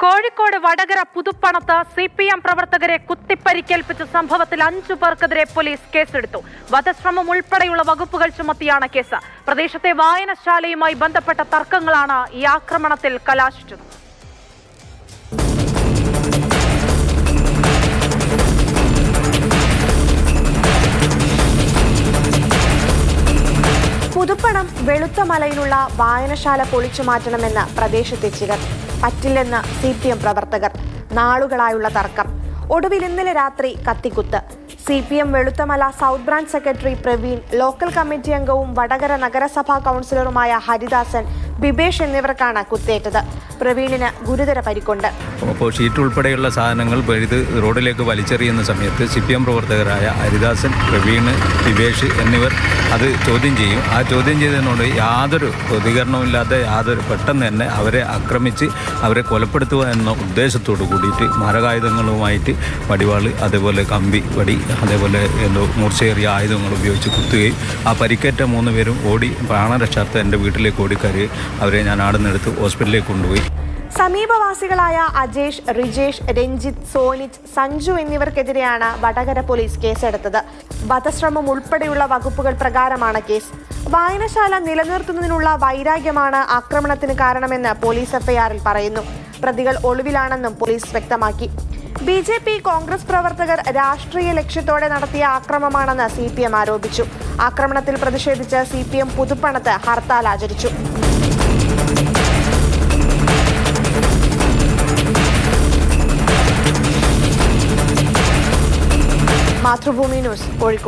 Kozhikode Vadakara പുതുപ്പണത്ത് CPM പ്രവർത്തകരെ കുത്തിപ്പരിക്കേൽപ്പിച്ച സംഭവത്തിൽ 5 പേർക്കെതിരെ പോലീസ് കേസെടുത്തു. വധശ്രമം ഉൾപ്പെടെയുള്ള വകുപ്പുകൾ ചുമത്തിയാണ് കേസ്. പ്രദേശത്തെ വായനശാലയുമായി ബന്ധപ്പെട്ട തർക്കങ്ങളാണ് ഈ ആക്രമണത്തിൽ കലാശിച്ചത്. പുതുപ്പണം വെളുത്തമലയിലുള്ള വായനശാല പൊളിച്ചു മാറ്റണമെന്ന് പ്രദേശത്തെ ചിലർ. പറ്റില്ലെന്ന് CPM പ്രവർത്തകർ. നാളുകളായുള്ള തർക്കം. ഒടുവിൽ ഇന്നലെ രാത്രി കത്തിക്കുത്ത്. CPM Veluthamala south branch secretary Praveen, local committee അംഗവും വടകര നഗരസഭാ കൗൺസിലറുമായ ഹരിദാസൻ, ബിബേഷ് എന്നിവർക്കാണ് കുത്തേറ്റത്. പ്രവീണിന് ഗുരുതര പരിക്കുണ്ട്. അപ്പോൾ ഷീറ്റ് ഉൾപ്പെടെയുള്ള സാധനങ്ങൾ ഇത് റോഡിലേക്ക് വലിച്ചെറിയുന്ന സമയത്ത് CPM പ്രവർത്തകരായ ഹരിദാസൻ, പ്രവീൺ, ബിബേഷ് എന്നിവർ അത് ചോദ്യം ചെയ്യും. ആ ചോദ്യം ചെയ്തതിനോട് യാതൊരു പ്രതികരണവുമില്ലാതെ പെട്ടെന്ന് തന്നെ അവരെ ആക്രമിച്ച് അവരെ കൊലപ്പെടുത്തുക എന്ന ഉദ്ദേശത്തോടു കൂടിയിട്ട് മാരകായുധങ്ങളുമായിട്ട് വടിവാള്, അതേപോലെ കമ്പി വടി, അതേപോലെ മൂർച്ചയേറിയ ആയുധങ്ങൾ ഉപയോഗിച്ച് കുത്തുകയും ആ പരിക്കേറ്റ 3 പേരും ഓടി പ്രാണരക്ഷാർത്ഥം എൻ്റെ വീട്ടിലേക്ക് ഓടിക്കയറി അവരെ ഞാൻ ആടുന്നെടുത്ത് ഹോസ്പിറ്റലിലേക്ക് കൊണ്ടുപോയി. സമീപവാസികളായ അജേഷ്, റിജേഷ്, രഞ്ജിത്ത്, സോനിച്ച്, സഞ്ജു എന്നിവർക്കെതിരെയാണ് വടകര പോലീസ് കേസെടുത്തത്. വധശ്രമം ഉൾപ്പെടെയുള്ള വകുപ്പുകൾ പ്രകാരമാണ് കേസ്. വായനശാല നിലനിർത്തുന്നതിനുള്ള വൈരാഗ്യമാണ് ആക്രമണത്തിന് കാരണമെന്ന് പോലീസ് FIRൽ പറയുന്നു. പ്രതികൾ ഒളിവിലാണെന്നും പോലീസ് വ്യക്തമാക്കി. BJP, കോൺഗ്രസ് പ്രവർത്തകർ രാഷ്ട്രീയ ലക്ഷ്യത്തോടെ നടത്തിയ ആക്രമണമാണെന്ന് CPM ആരോപിച്ചു. ആക്രമണത്തിൽ പ്രതിഷേധിച്ച് CPM പുതുപ്പണത്ത് ഹർത്താൽ ആചരിച്ചു. മാതൃഭൂമി ന്യൂസ്, കോഴിക്കോട്.